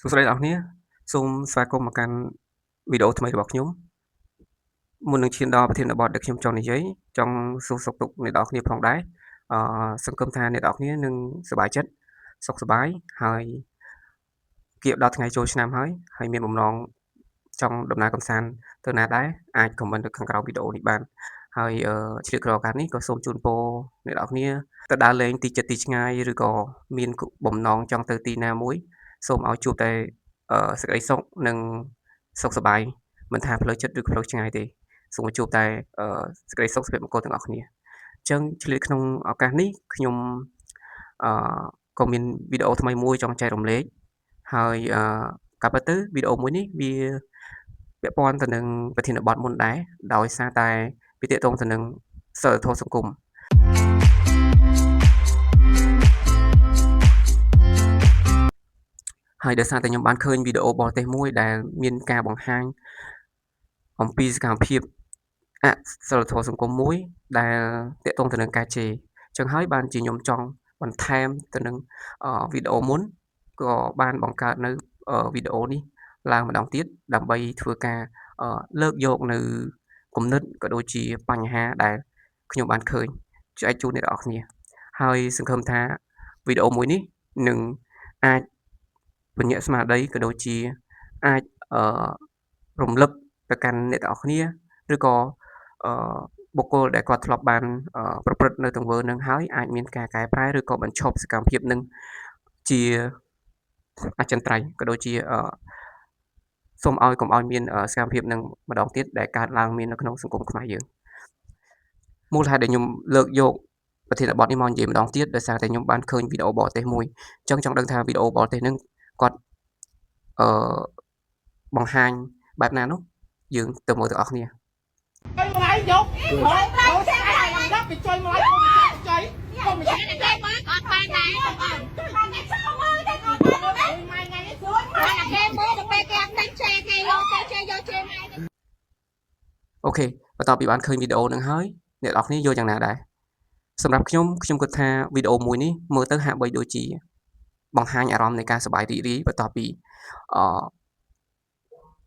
សួស្តីអ្នកនរគ្នាសូមស្វាគមន៍មកកាន់វីដេអូថ្មីរបស់ខ្ញុំមុននឹងឈានដល់ប្រធានបទដែលខ្ញុំចង់និយាយចង់សួរសុខទុក្ខអ្នកនរគ្នាផងដែរសង្ឃឹមថាអ្នកនរគ្នានឹងសប្បាយចិត្តសុខសប្បាយហើយគៀបដល់ថ្ងៃចូលឆ្នាំហើយមានបំណងចង់ដំណើរកម្សាន្តទៅណាដែរអាច comment នៅខាងក្រោមវីដេអូនេះបានហើយឆ្លៀតក្រោយឱកាសនេះក៏សូមជូនពរអ្នកនរគ្នាទៅដើរលេងទីជិតទីឆ្ងាយឬក៏មានបំណងចង់ទៅទីណាមួយសូមឲ្យជួបតែសេចក្តីសុខនិងសុខសប្បាយមិនថាផ្លូវចិត្តឬផ្លូវឆ្ងាយទេសូមឲ្យជួបតែសេចក្តីសុខសុភមង្គលទាំងអស់គ្នាអញ្ចឹងឆ្លៀតក្នុងឱកាសនេះខ្ញុំអឺក៏មានវីដេអូថ្មីមួយចង់ចែករំលែកហើយការពិតទៅវីដេអូមួយនេះវាពាក់ព័ន្ធទៅនឹងប្រធានបទមុនដែរដោយសារតែវាទាក់ទងទៅនឹងសីលធម៌សង្គមហើយដោយសារតែខ្ញុំបានឃើញវីដេអូបរទេសមួយដែលមានការបង្ហាញអំពីសកម្មភាពអសីលធម៌សង្គមមួយដែលទាក់ទងទៅនឹងការជេរអញ្ចឹងហើយបានជាខ្ញុំចង់បន្ថែមទៅនឹងវីដេអូមុនក៏បានបង្កើតនៅវីដេអូនេះឡើងម្ដងទៀតដើម្បីធ្វើការលើកយកនៅគំនិតក៏ដូចជាបញ្ហាដែលខ្ញុំបានឃើញចែកជូនអ្នកនរគ្នាហើយសង្ឃឹមថាវីដេអូមួយនេះនឹងអាចពញ្ញាក់ស្មារតីក៏ដូចជាអាចរំលឹកទៅកាន់អ្នកទាំងអស់គ្នាឬក៏បុគ្គលដែលគាត់ធ្លាប់បានប្រព្រឹត្តនៅទង្វើនឹងហើយអាចមានការកែប្រែឬក៏បញ្ឈប់សកម្មភាពនឹងជាអចិន្ត្រៃយ៍ក៏ដូចជាសូមឲ្យកុំឲ្យមានសកម្មភាពនឹងម្ដងទៀតដែលកើតឡើងមាននៅក្នុងសង្គមខ្មែរយើងមូលហេតុដែលខ្ញុំលើកយកប្រធានបទនេះមកនិយាយម្ដងទៀតដោយសារតែខ្ញុំបានឃើញវីដេអូបរទេសមួយអញ្ចឹងចង់ដឹងថាវីដេអូបរទេសហ្នឹងគាត់អឺបង្ហាញបែបណានោះយើងទៅមើលទាំងអស់គ្នាមកឯងយកមកដាក់ទៅជួយមកចុយកុំចាក់ទៅមើលក៏អត់បានដែរបងខ្ញុំតែចូលមើលតែគាត់មើលម៉ៃថ្ងៃនេះស្រួលមកតែគេមើលទៅពេលគេអត់តែជេរគេយកទៅជេរយកជេរម៉ៃអូខេបន្ទាប់ពីបានឃើញវីដេអូហ្នឹងហើយអ្នកនរគ្នាយល់យ៉ាងណាដែរសម្រាប់ខ្ញុំគិតថាវីដេអូមួយនេះមើលទៅហាក់បីដូចជាបង្ហាញអារម្មណ៍នៃការសប្បាយរីករាយបន្ទាប់ពី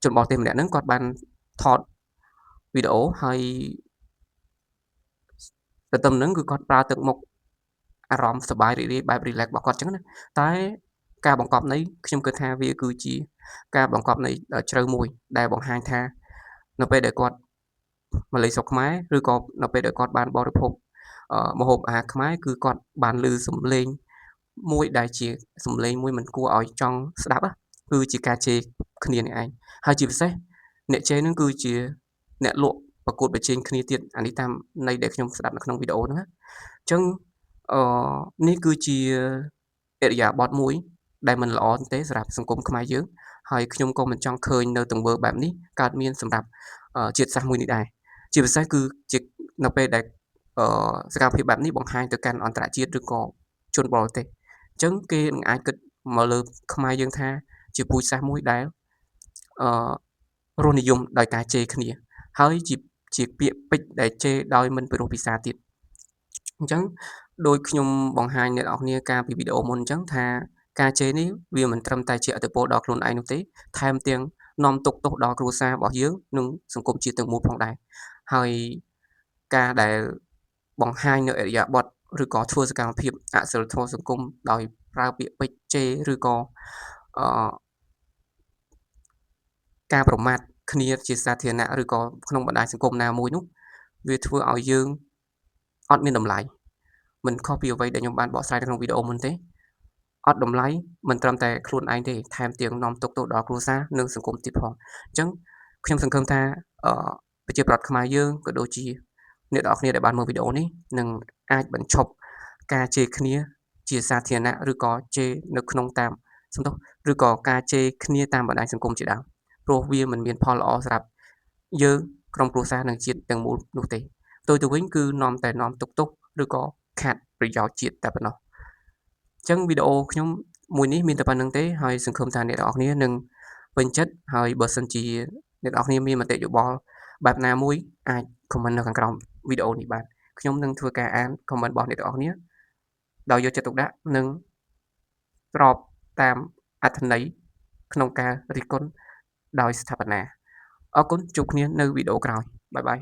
ជនបរទេសម្នាក់ហ្នឹងគាត់បានថតវីដេអូហើយទន្ទឹមនឹងគឺគាត់ប្រើទឹកមុខអារម្មណ៍សប្បាយរីករាយបែប relax របស់គាត់អញ្ចឹងណាតែការបង្កប់ន័យខ្ញុំគិតថាវាគឺជាការបង្កប់ន័យជ្រៅមួយដែលបង្ហាញថានៅពេលដែលគាត់មកលេងស្រុកខ្មែរឬក៏នៅពេលដែលគាត់បានបរិភោគម្ហូបអាហារខ្មែរគឺគាត់បានឮសំឡេងមួយដែលជាសំឡេងមួយមិនគួរឲ្យចង់ស្ដាប់គឺជាការជេរគ្នានេះឯងហើយជាពិសេសអ្នកជេរហ្នឹងគឺជាអ្នកលក់ប្រកួតប្រជែងគ្នាទៀតអានេះតាមន័យដែលខ្ញុំស្ដាប់នៅក្នុងវីដេអូហ្នឹងណាអញ្ចឹងនេះគឺជាឥរិយាបថមួយដែលមិនល្អទេសម្រាប់សង្គមខ្មែរយើងហើយខ្ញុំក៏មិនចង់ឃើញនៅទង្វើបែបនេះកើតមានសម្រាប់ជាតិសាសន៍មួយនេះដែរជាពិសេសគឺជានៅពេលដែលសកម្មភាពបែបនេះបង្ហាញទៅកាន់អន្តរជាតិឬក៏ជនបរទេសអញ្ចឹងគេនឹងអាចគិតមកលើខ្មែរយើងថាជាពូជសាសន៍មួយដែលរស់និយមដោយការជេរគ្នាហើយជាពាក្យពេចន៍ដែលជេរដោយមិនពិរោះពិសារទៀតអញ្ចឹងដោយខ្ញុំបង្ហាញអ្នកនរគ្នាកាលពីវីដេអូមុនអញ្ចឹងថាការជេរនេះវាមិនត្រឹមតែជាឥទ្ធិពលដល់ខ្លួនឯងនោះទេថែមទាំងនាំទុក្ខទោសដល់គ្រួសាររបស់យើងនិងសង្គមជាតិទាំងមូលផងដែរហើយការដែលបង្ហាញនៅឥរិយាបថឬក៏ធ្វើសកម្មភាពអសីលធម៌សង្គមដោយប្រើពាក្យពេចន៍ជេរឬក៏ការប្រមាថគ្នាជាសាធារណៈឬក៏ក្នុងបណ្ដាញសង្គមណាមួយនោះវាធ្វើឲ្យយើងអត់មានតម្លៃមិនខុសពីអ្វីដែលខ្ញុំបានបកស្រាយនៅក្នុងវីដេអូមុនទេអត់តម្លៃមិនត្រឹមតែខ្លួនឯងទេថែមទាំងនាំទុក្ខទោសដល់គ្រួសារនិងសង្គមទៀតផងអញ្ចឹងខ្ញុំសង្ឃឹមថាប្រជាប្រដ្ឋខ្មែរយើងក៏ដូចជាអ្នកនរគ្នាដែលបានមើលវីដេអូនេះនឹងអាចបញ្ឈប់ការជេរគ្នាជាសាធារណៈឬក៏ជេរនៅក្នុងតាមឬក៏ការជេរគ្នាតាមបណ្ដាញសង្គមជាដើមព្រោះវាមិនមានផលល្អសម្រាប់យើងក្រុមគ្រួសារនិងជាតិទាំងមូលនោះទេផ្ទុយទៅវិញគឺនាំតែនាំទុក្ខទោសឬក៏ខាតប្រយោជន៍ជាតិតែប៉ុណ្ណោះអញ្ចឹងវីដេអូខ្ញុំមួយនេះមានតែប៉ុណ្្នឹងទេហើយសង្ឃឹមថាអ្នកនរគ្នានឹងពេញចិត្តហើយបើសិនជាអ្នកនរគ្នាមានមតិយោបល់បែបណាមួយអាច comment នៅខាងក្រោមវីដេអូនេះបានខ្ញុំនឹងធ្វើការអាន comment របស់អ្នកនរគ្នាដោយយកចិត្តទុកដាក់និងស្របតាមអត្ថន័យ ក្នុងការរិះគន់ដោយស្ថាបនា អរគុណជួបគ្នានៅវីដេអូក្រោយបាយបាយ